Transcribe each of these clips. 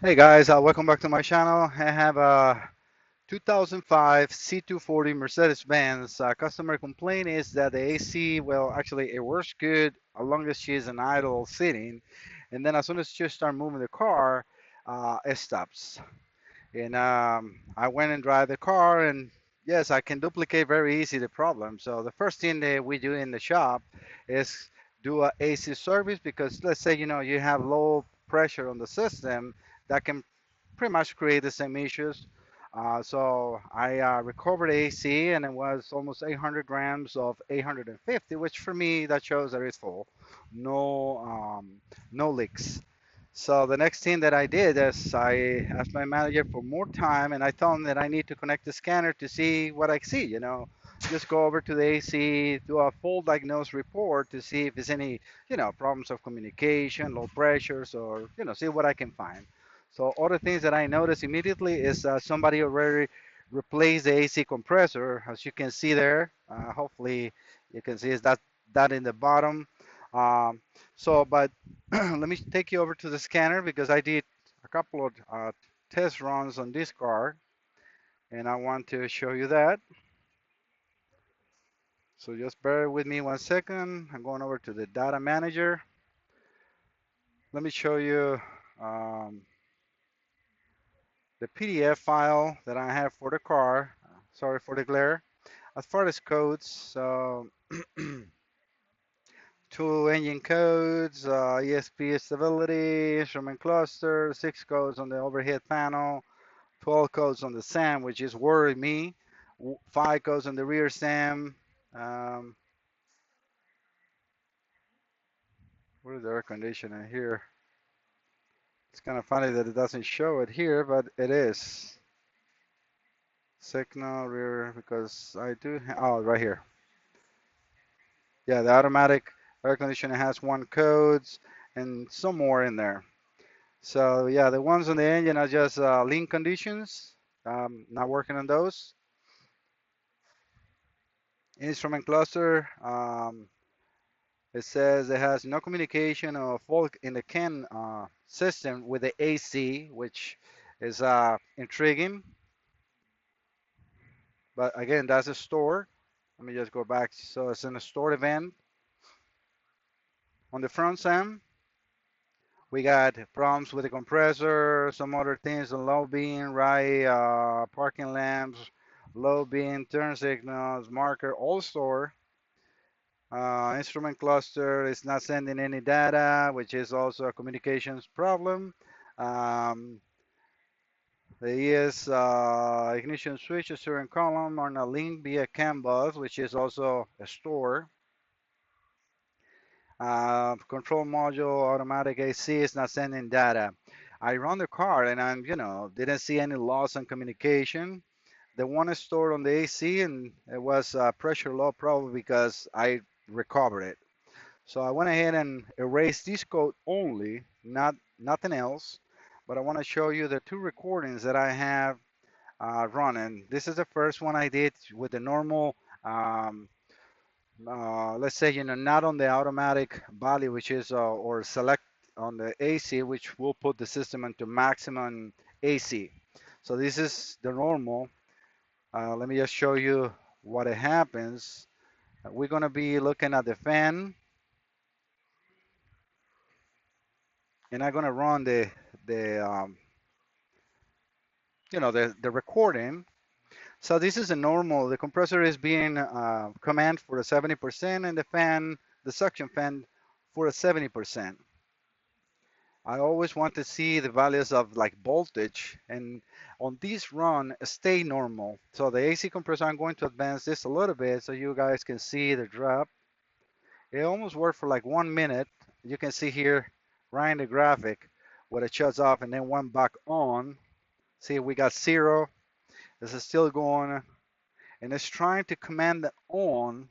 Hey guys, welcome back to my channel. I have a 2005 C240 Mercedes-Benz. Customer complaint is that the AC, well, actually it works good as long as she's in idle sitting, and then as soon as you start moving the car, it stops. And I went and drive the car, and yes, I can duplicate very easy the problem. So the first thing that we do in the shop is do a AC service because let's say you have low pressure on the system that can pretty much create the same issues. So I recovered AC and it was almost 800 grams of 850, which for me that shows that it's full, no no leaks. So the next thing that I did is I asked my manager for more time, and I told him that I need to connect the scanner to see what I see. Just go over to the AC, do a full diagnose report to see if there's any, problems of communication, low pressures, or see what I can find. So other things that I noticed immediately is somebody already replaced the AC compressor, as you can see there. Hopefully, you can see is that in the bottom. Um, but let me take you over to the scanner because I did a couple of test runs on this car, and I want to show you that. So just bear with me 1 second. I'm going over to the data manager. Let me show you um, the PDF file that I have for the car. Sorry for the glare. As far as codes, so two engine codes, ESP stability, instrument cluster, 6 codes on the overhead panel, 12 codes on the SAM, which is worrying me, 5 codes on the rear SAM. Um, what is the air conditioner here? It's kind of funny that it doesn't show it here, but it is. Signal rear, because I do, oh, right here. Yeah, the automatic air conditioner has 1 codes and some more in there. So yeah, the ones on the engine are just lean conditions. Not working on those. Instrument cluster. It says it has no communication or fault in the CAN system with the AC, which is intriguing. But again, that's a store. Let me just go back. So it's in a stored event. On the front SAM, we got problems with the compressor, some other things, the low beam, right, parking lamps, low beam, turn signals, marker, all store. Instrument cluster is not sending any data, which is also a communications problem. Um, the ES ignition switch, steering column are not linked via CAN bus, which is also a store. Control module, automatic AC is not sending data. I run the car and didn't see any loss in communication. The one is stored on the AC and it was pressure low probably because I recovered it. So I went ahead and erased this code only, not nothing else. But I want to show you the two recordings that I have running. This is the first one I did with the normal, let's say, not on the automatic value, which is, or select on the AC, which will put the system into maximum AC. So this is the normal. Let me just show you what it happens. We're going to be looking at the fan, and I'm going to run the the recording. So this is a normal. The compressor is being command for the 70%, and the fan, the suction fan, for a 70%. I always want to see the values of like voltage, and on this run, stay normal. So the AC compressor, I'm going to advance this a little bit so you guys can see the drop. It almost worked for like 1 minute. You can see here, right in the graphic, where it shuts off and then went back on. See, we got 0. This is still going, and it's trying to command the on,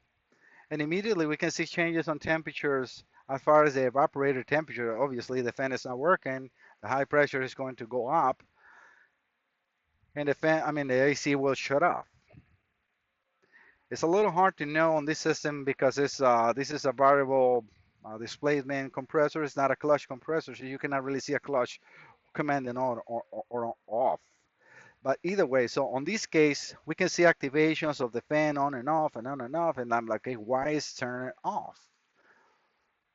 and immediately we can see changes on temperatures as far as the evaporator temperature. Obviously, the fan is not working. The high pressure is going to go up, and the AC will shut off. It's a little hard to know on this system because this is a variable displacement compressor. It's not a clutch compressor, so you cannot really see a clutch commanding on or off. But either way, so on this case, we can see activations of the fan on and off and on and off, and I'm like, hey, why is turning off?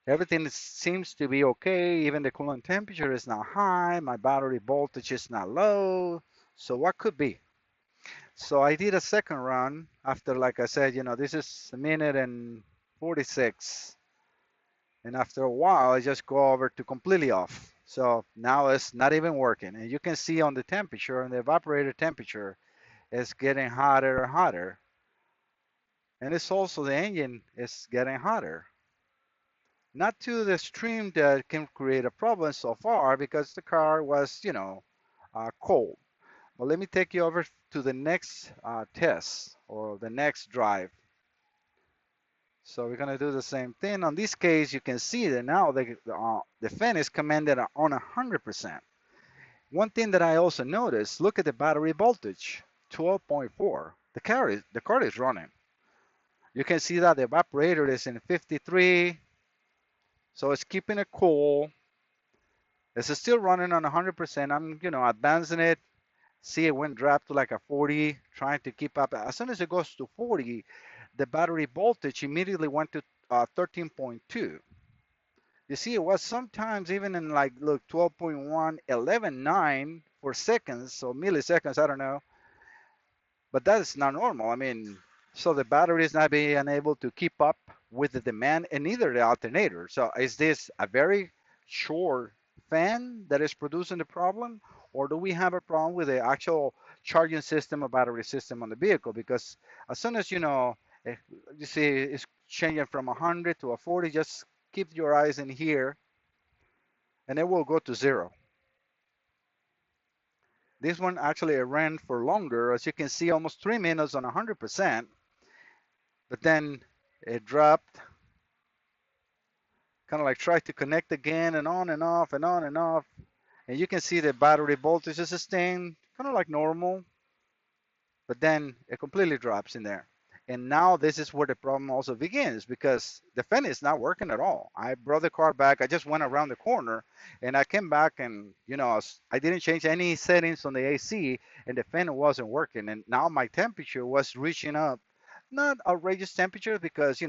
Everything seems to be okay. Even the coolant temperature is not high. My battery voltage is not low. So what could be? So I did a second run after, like I said, this is a minute and 46. And after a while, I just go over to completely off. So now it's not even working. And you can see on the temperature, and the evaporator temperature is getting hotter and hotter. And it's also the engine is getting hotter. Not to the extreme that can create a problem so far because the car was, cold. But let me take you over to the next test or the next drive. So we're gonna do the same thing. On this case, you can see that now the fan is commanded on 100%. One thing that I also noticed, look at the battery voltage, 12.4. The car is running. You can see that the evaporator is in 53, so it's keeping it cool. It's still running on 100%. I'm, advancing it. See, it went drop to like a 40, trying to keep up. As soon as it goes to 40, the battery voltage immediately went to 13.2. You see, it was sometimes even in like, look, 12.1, 11.9 for seconds, so milliseconds, I don't know. But that is not normal. I mean, so the battery is not being able to keep up with the demand and neither the alternator. So is this a very short fan that is producing the problem? Or do we have a problem with the actual charging system or battery system on the vehicle? Because as soon as eh, you see it's changing from 100 to a 40, just keep your eyes in here and it will go to zero. This one actually ran for longer, as you can see, almost 3 minutes on 100%, but then it dropped, kind of like tried to connect again and on and off and on and off. And you can see the battery voltage is staying kind of like normal, but then it completely drops in there. And now this is where the problem also begins because the fan is not working at all. I brought the car back. I just went around the corner and I came back and, I didn't change any settings on the AC and the fan wasn't working. And now my temperature was reaching up, not outrageous temperature because,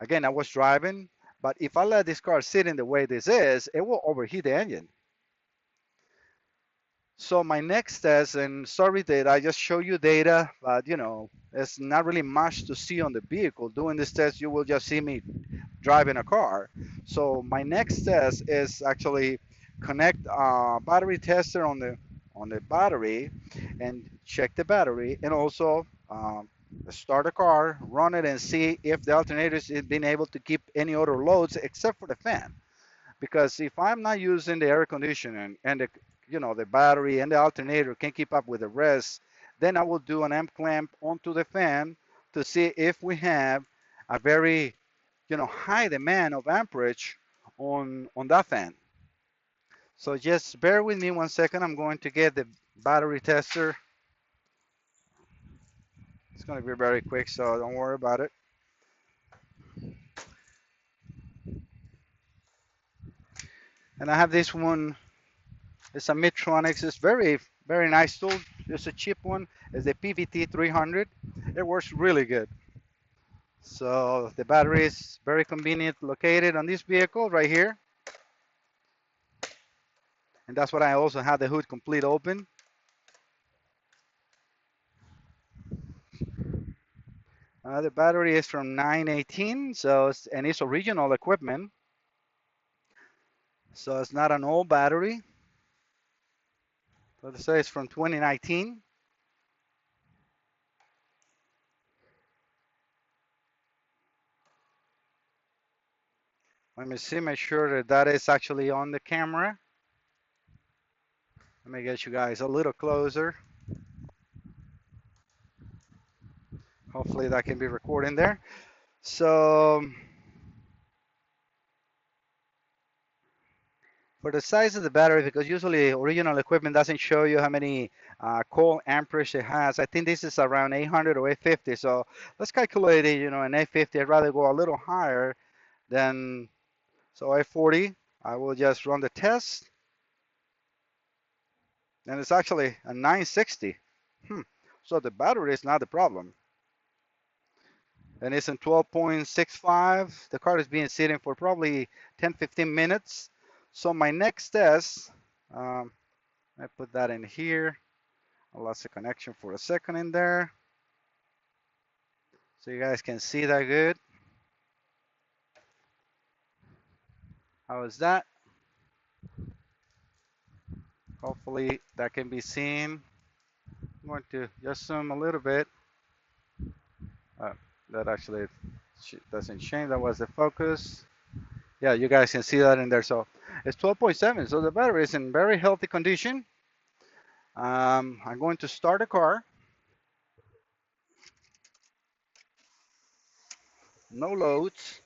again, I was driving, but if I let this car sit in the way this is, it will overheat the engine. So my next test, and sorry that I just show you data, but it's not really much to see on the vehicle. Doing this test, you will just see me driving a car. So my next test is actually connect a battery tester on the battery and check the battery, and also start a car, run it, and see if the alternator is being able to keep any other loads except for the fan. Because if I'm not using the air conditioning and the battery and the alternator can keep up with the rest, then I will do an amp clamp onto the fan to see if we have a very high demand of amperage on that fan. So just bear with me 1 second. I'm going to get the battery tester. It's going to be very quick, so don't worry about it. And I have this one. It's a Midtronics. It's very, very nice tool. It's a cheap one. It's the PVT 300. It works really good. So the battery is very convenient located on this vehicle right here. And that's what I also have the hood complete open. The battery is from 918, and it's original equipment. So it's not an old battery. Let's say it's from 2019. Let me see, make sure that is actually on the camera. Let me get you guys a little closer. Hopefully that can be recording there. So for the size of the battery, because usually original equipment doesn't show you how many cold amperage it has. I think this is around 800 or 850. So let's calculate it, an 850. I'd rather go a little higher than, so 840. I will just run the test. and it's actually a 960. So the battery is not the problem. And it's in 12.65. The car is being sitting for probably 10-15 minutes. So my next test, um, I put that in here. I lost the connection for a second in there. So you guys can see that good. How is that? Hopefully that can be seen. I'm going to just zoom a little bit. Uh, that actually doesn't change. That was the focus. Yeah, you guys can see that in there. So it's 12.7. So the battery is in very healthy condition. I'm going to start the car. No loads.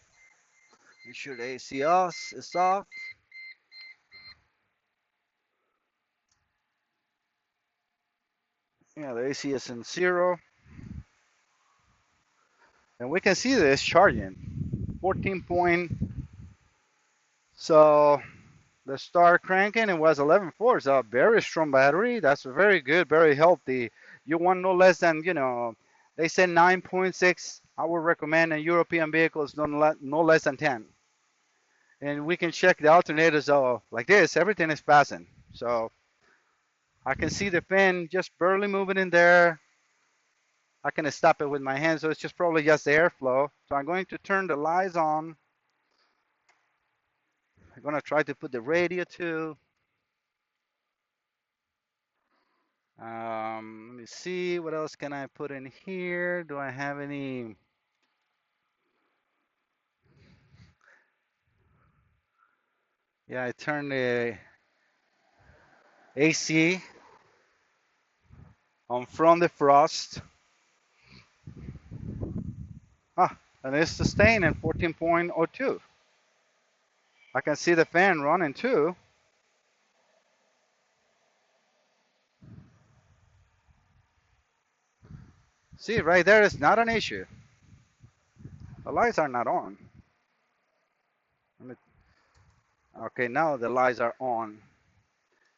Make sure the AC is off. Yeah, the AC is in zero. And we can see this charging. 14 point. So the start cranking, it was 11.4. So very strong battery. That's very good, very healthy. You want no less than, they said 9.6. I would recommend in European vehicles no less than 10. And we can check the alternators like this. Everything is passing. So I can see the fan just barely moving in there. I can stop it with my hand, so it's just probably just the airflow. So I'm going to turn the lights on. I'm gonna try to put the radio too. Let me see, what else can I put in here? Do I have any? Yeah, I turned the AC on from the frost. Ah, and it's staying at 14.02. I can see the fan running too. See, right there is not an issue. The lights are not on. Okay, now the lights are on.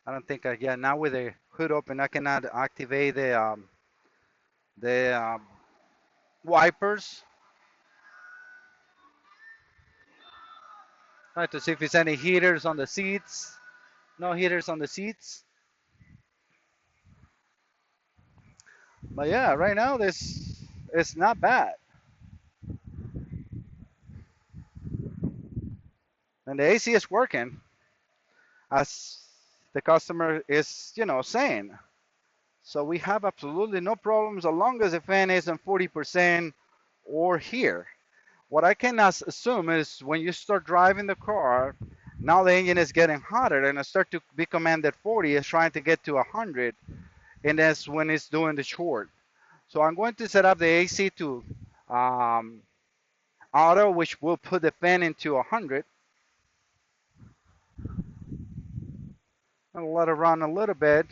I don't think yeah, now with the hood open, I cannot activate the wipers. Try to see if there's any heaters on the seats. No heaters on the seats. But yeah, right now this is not bad. And the AC is working as the customer is, saying. So we have absolutely no problems as long as the fan isn't 40% or here. What I can assume is when you start driving the car, now the engine is getting hotter and it start to be commanded 40, it's trying to get to 100, and that's when it's doing the short. So I'm going to set up the AC to um, auto, which will put the fan into 100. I'll let it run a little bit.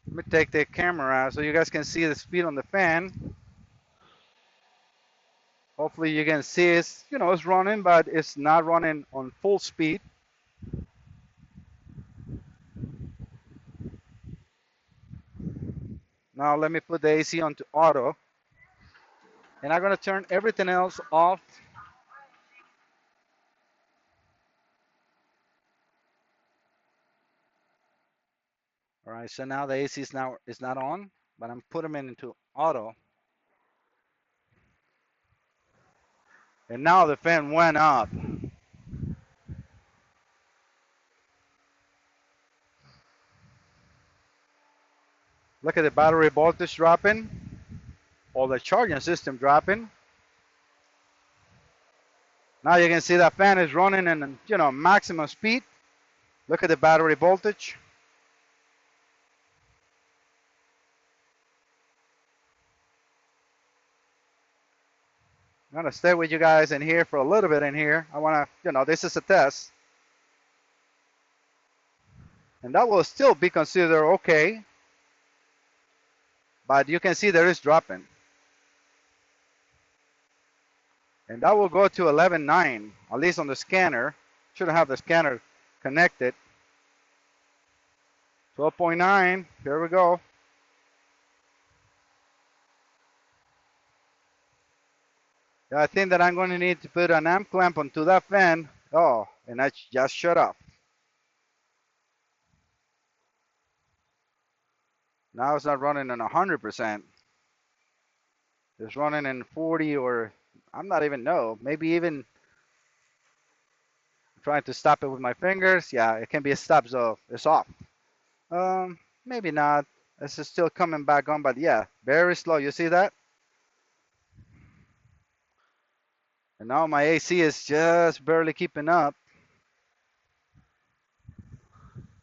Let me take the camera out so you guys can see the speed on the fan. Hopefully you can see it's running, but it's not running on full speed. Now let me put the AC onto auto. And I'm going to turn everything else off. All right, so now the AC is not on, but I'm putting it into auto. And now the fan went up. Look at the battery voltage dropping, or the charging system dropping. Now you can see that fan is running in, maximum speed. Look at the battery voltage. I'm gonna stay with you guys in here for a little bit in here. I wanna, this is a test. And that will still be considered okay. But you can see there is dropping. And that will go to 11.9, at least on the scanner. Should have the scanner connected. 12.9. Here we go. Yeah, I think that I'm going to need to put an amp clamp onto that fan. Oh, and I just shut off. Now it's not running on 100%. It's running in 40 or I'm not even know. Maybe even trying to stop it with my fingers. Yeah, it can be a stop, so it's off. Maybe not. This is still coming back on, but yeah, very slow. You see that? And now my AC is just barely keeping up.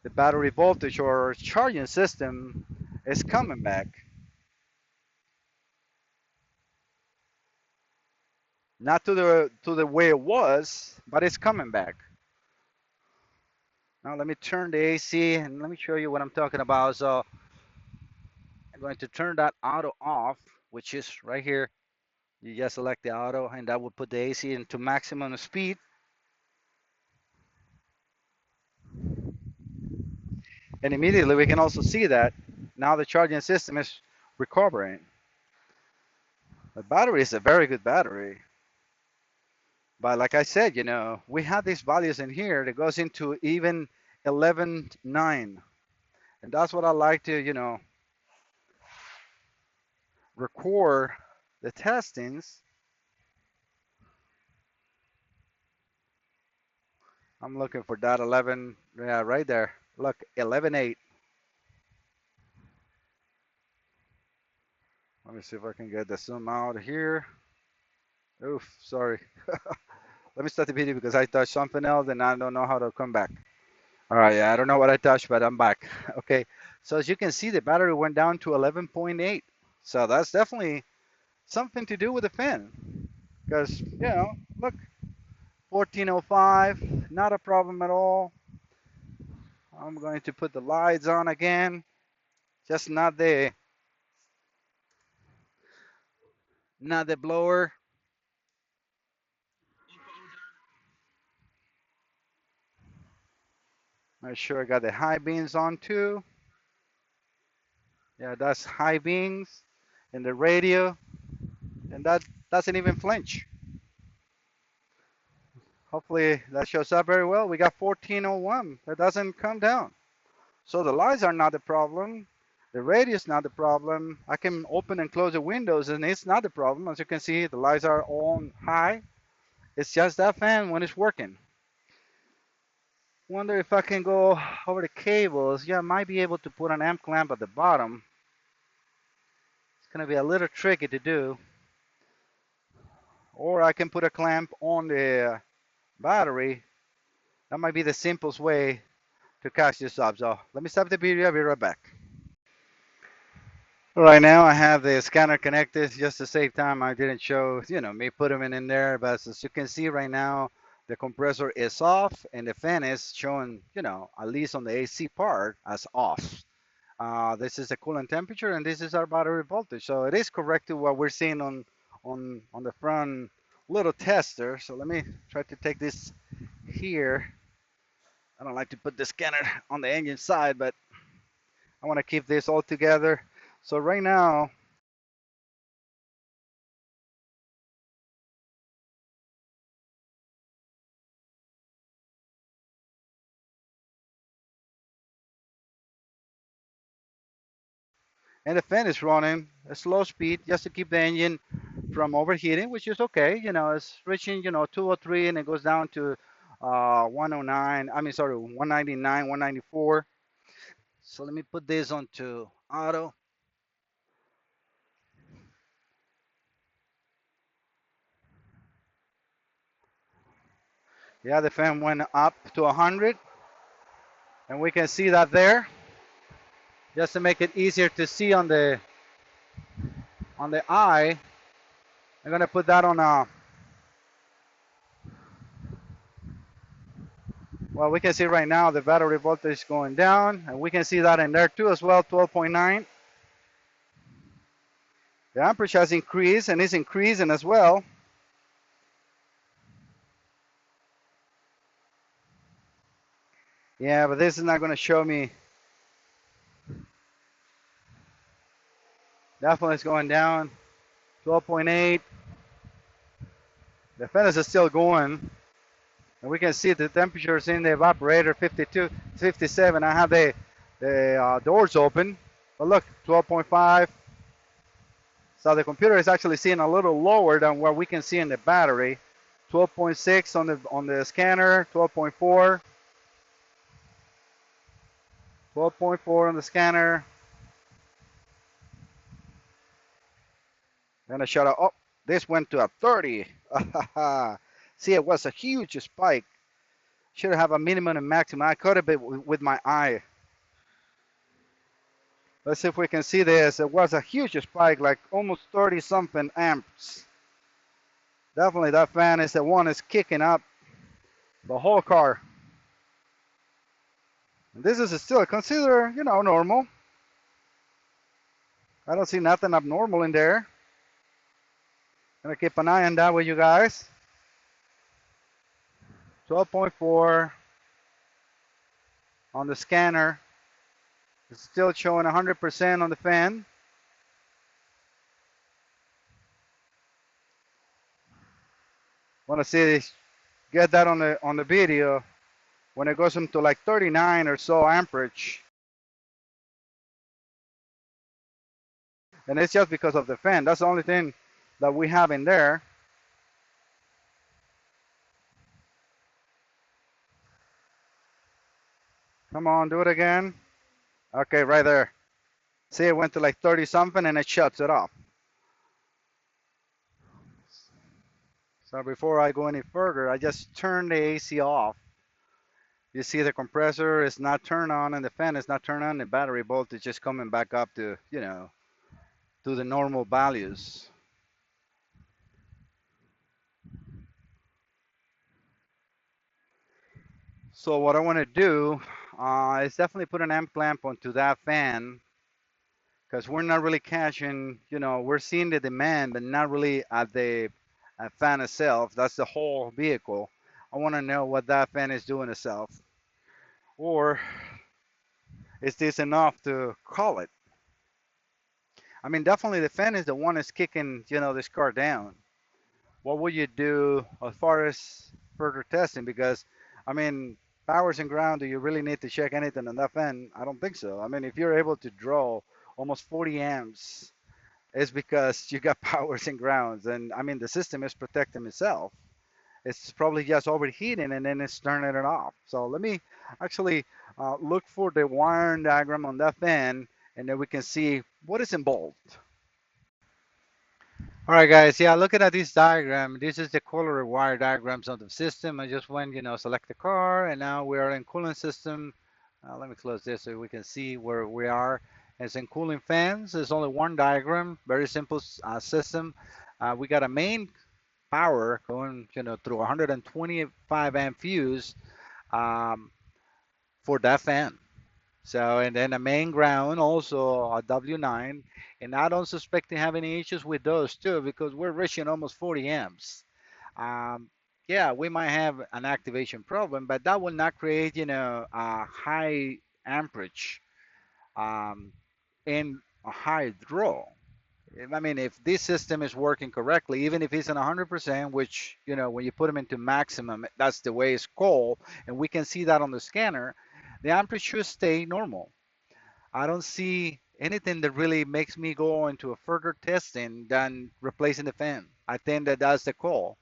The battery voltage or charging system is coming back. Not to the way it was, but it's coming back. Now let me turn the AC and let me show you what I'm talking about. So I'm going to turn that auto off, which is right here. You just select the auto and that will put the AC into maximum speed. And immediately we can also see that now the charging system is recovering. The battery is a very good battery. But like I said, we have these values in here that goes into even 11.9. And that's what I like to, record the testings. I'm looking for that 11, yeah, right there. Look, 11.8. Let me see if I can get the zoom out here. Oof, sorry. Let me start the video because I touched something else and I don't know how to come back. All right, yeah, I don't know what I touched, but I'm back. Okay, so as you can see, the battery went down to 11.8. So that's definitely something to do with the fan. Because, look, 1405, not a problem at all. I'm going to put the lights on again, just not the blower. Make sure I got the high beams on too. Yeah, that's high beams in the radio, and that doesn't even flinch. Hopefully that shows up very well. We got 1401. That doesn't come down. So the lights are not the problem. The radio is not the problem. I can open and close the windows and it's not the problem. As you can see, the lights are on high. It's just that fan when it's working. Wonder if I can go over the cables. Yeah, I might be able to put an amp clamp at the bottom. It's gonna be a little tricky to do. Or I can put a clamp on the battery. That might be the simplest way to catch this up. So let me stop the video. I'll be right back. Right now I have the scanner connected just to save time. I didn't show, me put them in there, but as you can see right now, the compressor is off and the fan is showing, at least on the AC part as off. This is the coolant temperature and this is our battery voltage. So it is correct to what we're seeing on the front little tester. So let me try to take this here. I don't like to put the scanner on the engine side, but I want to keep this all together. So right now, and the fan is running a slow speed just to keep the engine from overheating, which is okay. It's reaching, 203 and it goes down to 109. I mean, sorry, 199, 194. So let me put this onto auto. Yeah, the fan went up to 100, and we can see that there. Just to make it easier to see on the eye, I'm gonna put that on a. Well, we can see right now the battery voltage going down, and we can see that in there too as well, 12.9. The amperage has increased and is increasing as well. Yeah, but this is not going to show me Definitely it's going down. 12.8. The fan is still going. And we can see the temperatures in the evaporator 52, 57. I have the doors open. But look, 12.5. So the computer is actually seeing a little lower than what we can see in the battery. 12.6 on the scanner, 12.4, 12.4 on the scanner. Then I shut off. Oh, this went to a 30. See, it was a huge spike. Should have a minimum and maximum. I caught it with my eye. Let's see if we can see this. It was a huge spike, like almost 30 something amps. Definitely that fan is the one that's kicking up the whole car. And this is still considered, normal. I don't see nothing abnormal in there. Gonna keep an eye on that with you guys. 12.4 on the scanner. It's still showing 100% on the fan. Want to see get that on the video when it goes into like 39 or so amperage. And it's just because of the fan. That's the only thing that we have in there. Come on, do it again. Okay, right there. See, it went to like 30 something and it shuts it off. So before I go any further, I just turn the AC off. You see the compressor is not turned on and the fan is not turned on. The battery voltage is coming back up to, to the normal values. So what I want to do is definitely put an amp clamp onto that fan because we're not really catching, we're seeing the demand, but not really at the fan itself. That's the whole vehicle. I want to know what that fan is doing itself. Or is this enough to call it? I mean, definitely the fan is the one that's kicking, this car down. What would you do as far as further testing? Because, I mean, powers and ground, do you really need to check anything on that fan? I don't think so. I mean, if you're able to draw almost 40 amps, it's because you got powers and grounds. And, I mean, the system is protecting itself. It's probably just overheating and then it's turning it off. So let me actually look for the wiring diagram on that fan and then we can see what is involved. All right, guys. Yeah, looking at this diagram, this is the color wire diagrams of the system. I just went, select the car, and now we are in cooling system. Let me close this so we can see where we are. It's in cooling fans. There's only one diagram, very simple system. We got a main power going, through 125 amp fuse um, for that fan. So, and then a main ground, also a W9. And I don't suspect to have any issues with those too, because we're reaching almost 40 amps. Um, yeah, we might have an activation problem, but that will not create, a high amperage um, and a high draw. I mean, if this system is working correctly, even if it's in 100%, which, when you put them into maximum, that's the way it's called, and we can see that on the scanner, the amperage should stay normal. I don't see anything that really makes me go into a further testing than replacing the fan. I think that that's the call.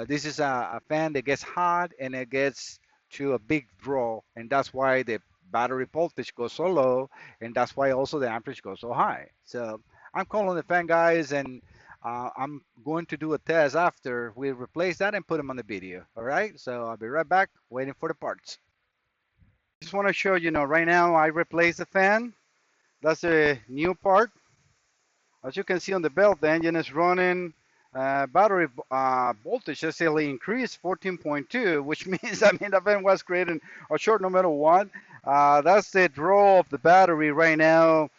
This is a fan that gets hot and it gets to a big draw, and that's why the battery voltage goes so low, and that's why also the amperage goes so high. So I'm calling the fan guys, and I'm going to do a test after we replace that and put them on the video. All right, so I'll be right back waiting for the parts. Just want to show right now I replaced the fan. That's a new part. As you can see on the belt, the engine is running. Battery voltage actually increased 14.2, which means the fan was creating a short no matter what. That's the draw of the battery right now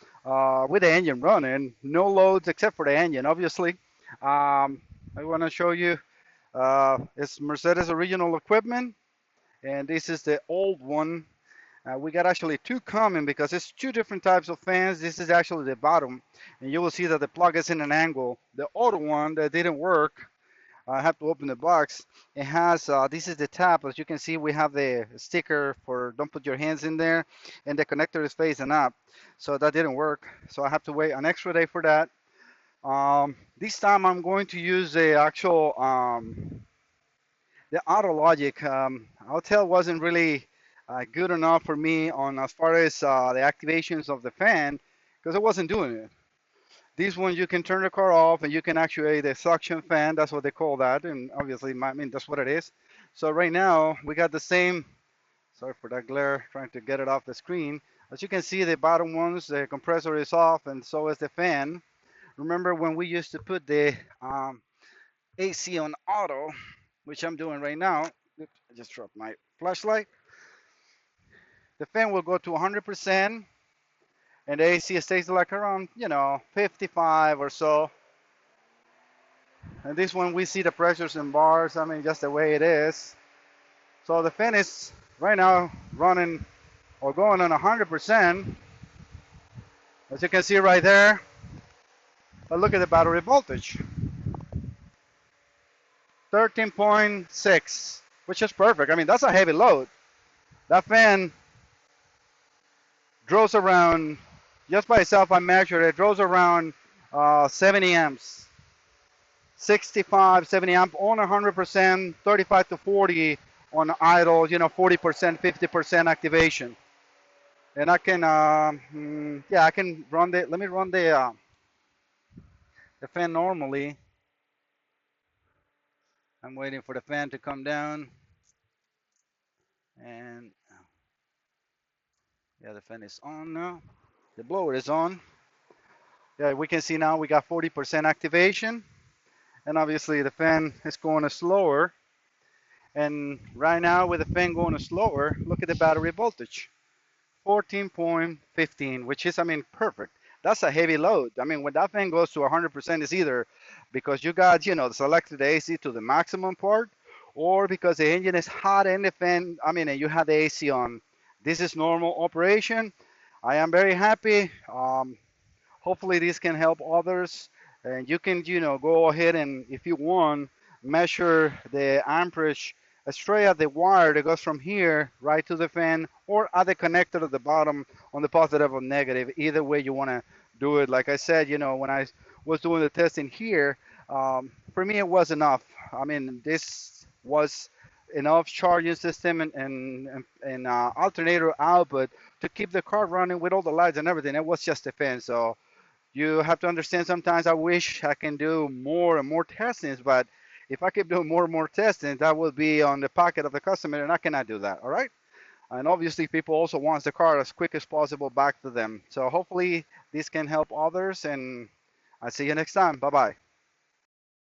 with the engine running. No loads except for the engine, obviously. I want to show you it's Mercedes original equipment, and this is the old one. We got actually two coming because it's two different types of fans. This is actually the bottom, and you will see that the plug is in an angle. The other one that didn't work, I have to open the box. It has, this is the tab. As you can see, we have the sticker for don't put your hands in there, and the connector is facing up. So that didn't work. So I have to wait an extra day for that. This time I'm going to use the actual, the auto logic. Autel wasn't really good enough for me on as far as the activations of the fan because I wasn't doing it. This one you can turn the car off and you can actuate the suction fan. That's what they call that, and obviously, I mean that's what it is. So right now we got the same. Sorry for that glare. Trying to get it off the screen. As you can see, the bottom ones, the compressor is off, and so is the fan. Remember when we used to put the AC on auto, which I'm doing right now. Oops, I just dropped my flashlight. The fan will go to 100%, and the AC stays like around, 55 or so. And this one we see the pressures in bars. I mean, just the way it is. So the fan is right now running or going on 100%. As you can see right there. But look at the battery voltage, 13.6, which is perfect. I mean, that's a heavy load. That fan draws around, just by itself, I measured it, draws around 70 amps, 65, 70 amp on 100%, 35 to 40 on idle, 40%, 50% activation. And I can, yeah, I can run let me run the fan normally. I'm waiting for the fan to come down. And yeah, the fan is on now. The blower is on. Yeah, we can see now we got 40% activation. And obviously the fan is going slower. And right now with the fan going slower, look at the battery voltage, 14.15, which is, I mean, perfect. That's a heavy load. I mean, when that fan goes to 100%, it's either because you got, selected the AC to the maximum part, or because the engine is hot and the fan, I mean, and you have the AC on. This is normal operation. I am very happy. Hopefully this can help others, and you can go ahead and, if you want, measure the amperage straight at the wire that goes from here right to the fan, or at the connector at the bottom on the positive or negative. Either way you want to do it. Like I said, when I was doing the testing here, for me it was enough. I mean, this was enough charging system and alternator output to keep the car running with all the lights and everything. It was just a fan. So you have to understand, sometimes I wish I can do more and more testings, but if I keep doing more and more testing, that will be on the pocket of the customer, and I cannot do that. All right. And obviously, people also want the car as quick as possible back to them. So hopefully, this can help others, and I'll see you next time. Bye bye.